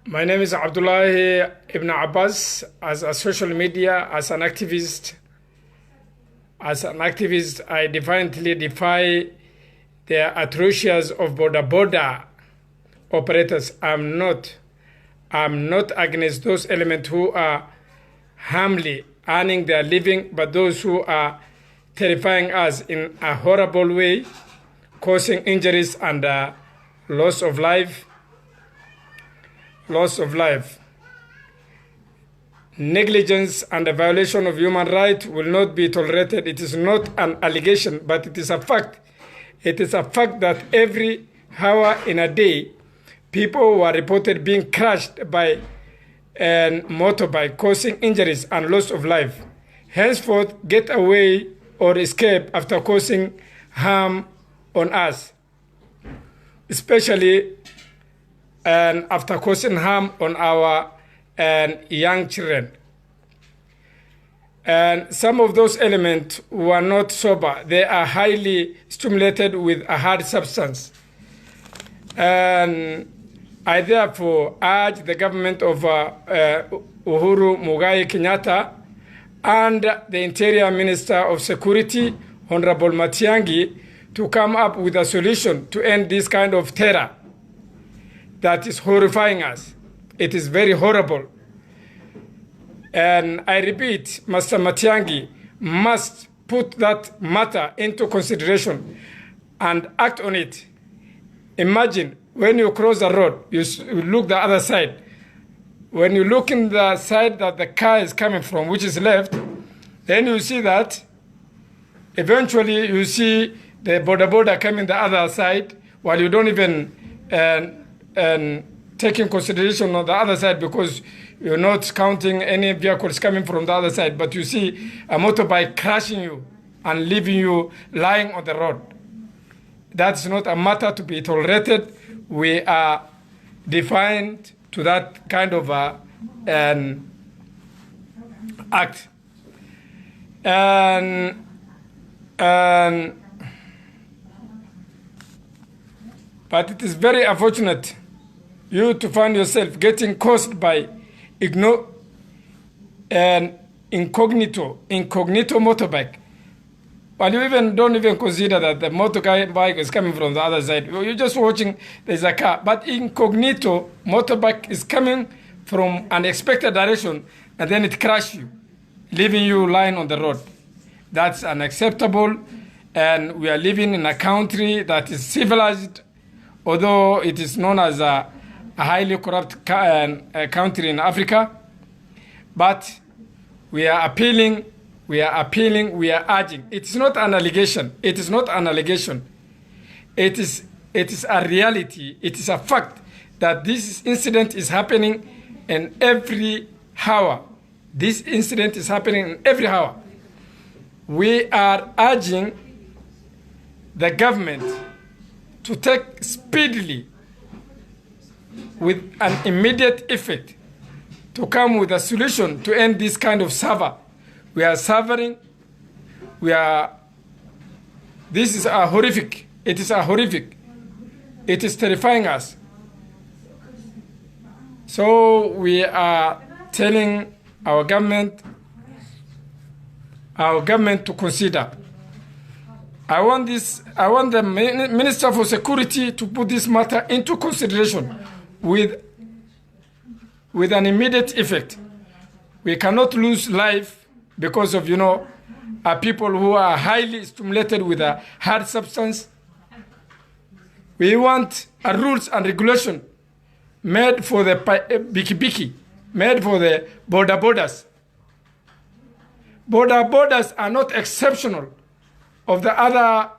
My name is Abdullahi Ibn Abbas. As a social media, as an activist, I defiantly defy the atrocious of border operators. I'm not against those elements who are humbly earning their living, but those who are terrifying us in a horrible way, causing injuries and loss of life. Negligence and a violation of human rights will not be tolerated. It is not an allegation, but it is a fact. It is a fact that every hour in a day, people were reported being crushed by a motorbike, causing injuries and loss of life. Henceforth, get away or escape after causing harm on us, especially and after causing harm on our young children. And some of those elements were not sober. They are highly stimulated with a hard substance. And I therefore urge the government of Uhuru Muigai Kenyatta and the Interior Minister of Security, Honorable Matiang'i, to come up with a solution to end this kind of terror that is horrifying us. It is very horrible. And I repeat, Master Matiang'i must put that matter into consideration and act on it. Imagine when you cross the road, you look the other side. When you look in the side that the car is coming from, which is left, then you see that eventually you see the border coming the other side, while you don't even take in consideration on the other side because you're not counting any vehicles coming from the other side, but you see a motorbike crashing you and leaving you lying on the road. That's not a matter to be tolerated. We are defiant to that kind of an act. But it is very unfortunate you to find yourself getting caused by incognito motorbike. Well, you don't even consider that the motorbike is coming from the other side. You're just watching, there's a car. But incognito motorbike is coming from an expected direction, and then it crashes you, leaving you lying on the road. That's unacceptable, and we are living in a country that is civilized, although it is known as a highly corrupt country in Africa. But we are appealing, we are urging. It's not an allegation. It is not an allegation. It is a reality. It is a fact that this incident is happening in every hour. This incident is happening in every hour. We are urging the government to take speedily, with an immediate effect, to come with a solution to end this kind of suffer. We are suffering. This is a horrific. It is a horrific. It is terrifying us. So we are telling our government to consider. I want the Minister for Security to put this matter into consideration with an immediate effect. We cannot lose life because of, people who are highly stimulated with a hard substance. We want a rules and regulation made for the biki, made for the borders. Borders are not exceptional of the other,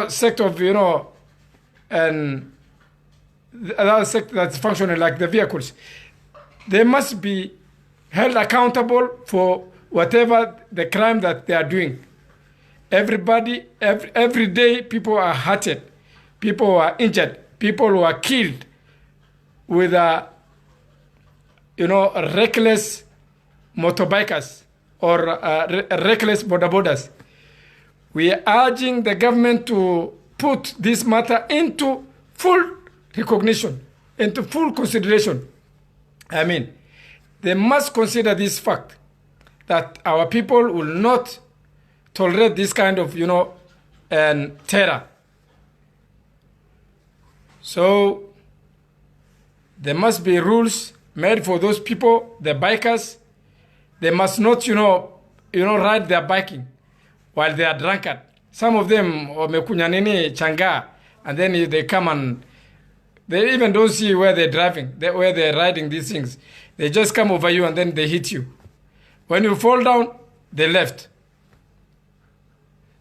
sector of, and the other sector that's functioning like the vehicles. They must be held accountable for whatever the crime that they are doing. Everybody, every day, people are hurted, people are injured, people are killed with reckless motorbikers or reckless borders. We are urging the government to put this matter into full recognition into full consideration. I mean, they must consider this fact that our people will not tolerate this kind of, and terror. So there must be rules made for those people, the bikers. They must not, ride their biking while they are drunkard. Some of them wamekunya nini changa, and then they come and they even don't see where they're driving, where they're riding these things. They just come over you and then they hit you. When you fall down, they left.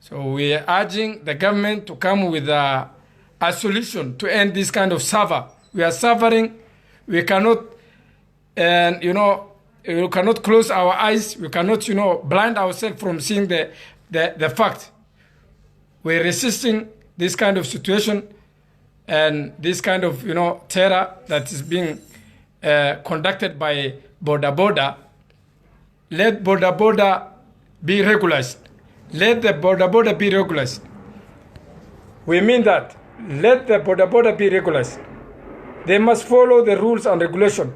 So we are urging the government to come with a solution to end this kind of suffer. We are suffering. We cannot, we cannot close our eyes. We cannot, blind ourselves from seeing the fact. We're resisting this kind of situation and this kind of, terror that is being conducted by Boda Boda. Let Boda Boda be regularized. Let the Boda Boda be regularized. We mean that. Let the Boda Boda be regularized. They must follow the rules and regulation.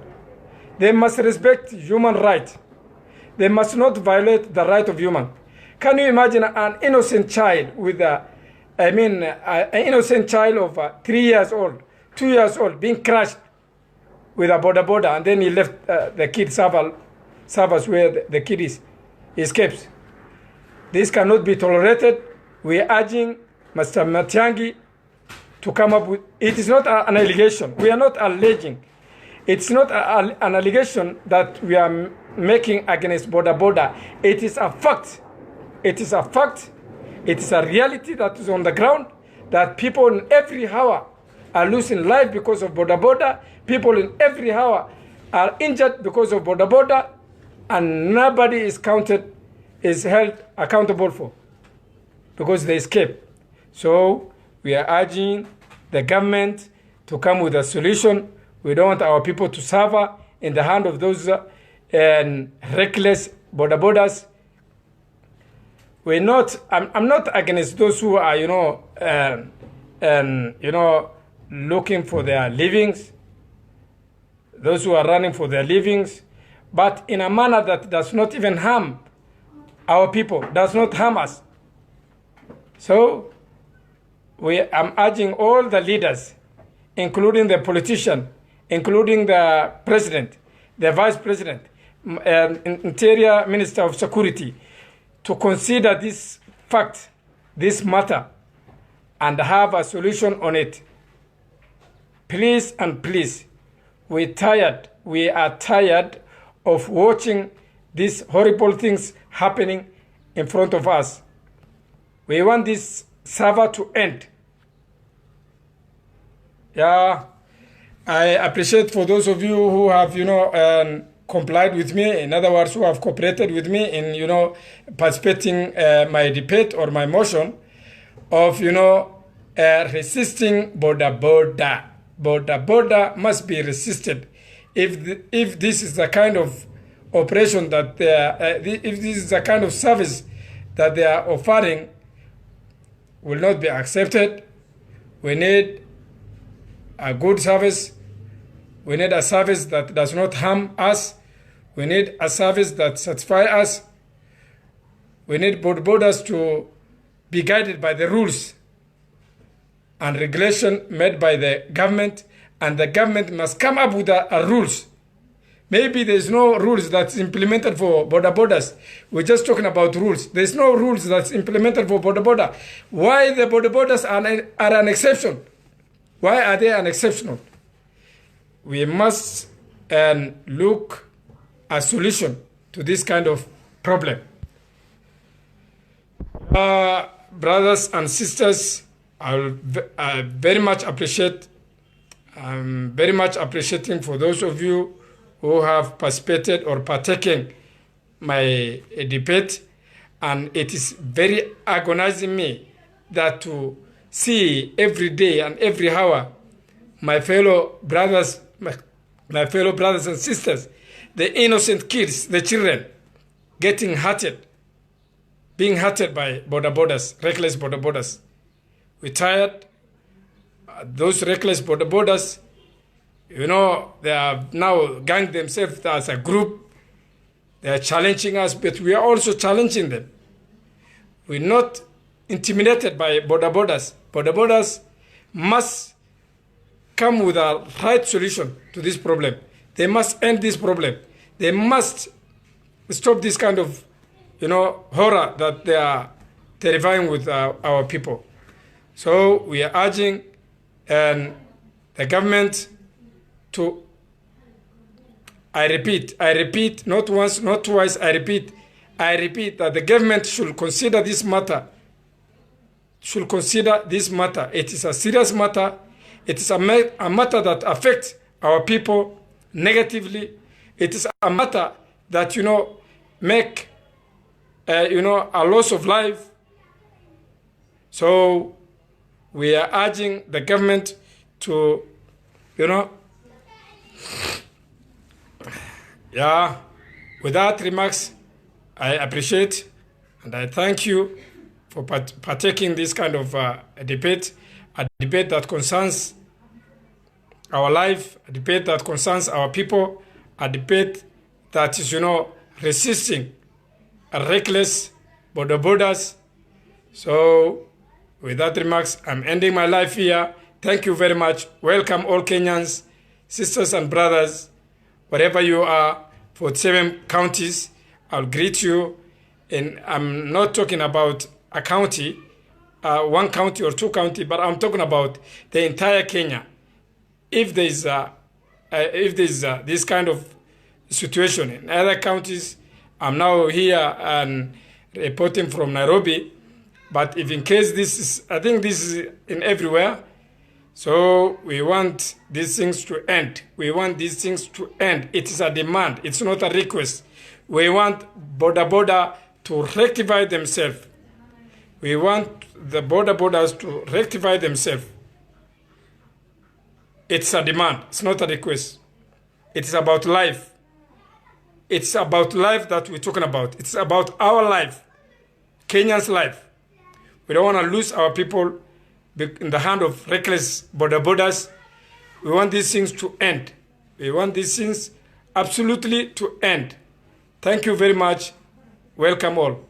They must respect human rights. They must not violate the right of human. Can you imagine an innocent child with an innocent child of 3 years old, 2 years old, being crushed with a Boda Boda, and then he left the kid suffers where the kid escapes. This cannot be tolerated. We are urging Mr. Matiang'i to come up with, it is not an allegation. We are not alleging. It's not an allegation that we are making against Boda Boda. It is a fact. It is a fact. It is a reality that is on the ground, that people in every hour are losing life because of Boda Boda. People in every hour are injured because of Boda Boda, and nobody is held accountable for because they escape. So we are urging the government to come with a solution. We don't want our people to suffer in the hand of those reckless Boda Bodas. I'm not against those who are, looking for their livings, those who are running for their livings, but in a manner that does not even harm our people, does not harm us. So I'm urging all the leaders, including the politician, including the president, the vice president, interior minister of security, to consider this fact, this matter, and have a solution on it. Please and please, we are tired of watching these horrible things happening in front of us. We want this suffer to end. Yeah, I appreciate for those of you who have, complied with me, in other words, who have cooperated with me in, participating my debate or my motion of, resisting Boda Boda. Boda Boda must be resisted. If this is the kind of operation that if this is the kind of service that they are offering, will not be accepted. We need a good service. We need a service that does not harm us. We need a service that satisfies us. We need Boda Bodas to be guided by the rules and regulation made by the government, and the government must come up with a rules. Maybe there's no rules that's implemented for Boda Bodas. We're just talking about rules. There's no rules that's implemented for Boda Boda. Why the Boda Bodas are an exception? Why are they an exception? We must look a solution to this kind of problem. Brothers and sisters, I very much appreciate. I'm very much appreciating for those of you who have participated or partaken my debate, and it is very agonizing me that to see every day and every hour my fellow brothers and sisters, the innocent kids, the children, getting hurted, being hurted by Boda Bodas, reckless Boda Bodas. We're tired. Those reckless Boda Bodas You know, they have now ganged themselves as a group. They are challenging us, but we are also challenging them. We're not intimidated by border borders. Border borders must come with a right solution to this problem. They must end this problem. They must stop this kind of, horror that they are terrifying with our people. So we are urging the government to, I repeat, not once, not twice, I repeat that the government should consider this matter. It is a serious matter. It is a matter that affects our people negatively. It is a matter that, make, a loss of life. So we are urging the government to, with that remarks, I appreciate and I thank you for partaking this kind of a debate that concerns our life, a debate that concerns our people, a debate that is, resisting a reckless borders. So with that remarks, I'm ending my life here. Thank you very much. Welcome all Kenyans, sisters and brothers, wherever you are, 47 counties. I'll greet you. And I'm not talking about a county, one county or two county, but I'm talking about the entire Kenya. If there's this kind of situation in other counties, I'm now here and reporting from Nairobi. But if in case I think this is in everywhere. So we want these things to end. We want these things to end. It is a demand. It's not a request. We want border to rectify themselves. We want the borders to rectify themselves. It's a demand. It's not a request. It's about life. It's about life that we're talking about. It's about our life, Kenya's life. We don't want to lose our people in the hand of reckless borders. We want these things to end. We want these things absolutely to end. Thank you very much. Welcome all.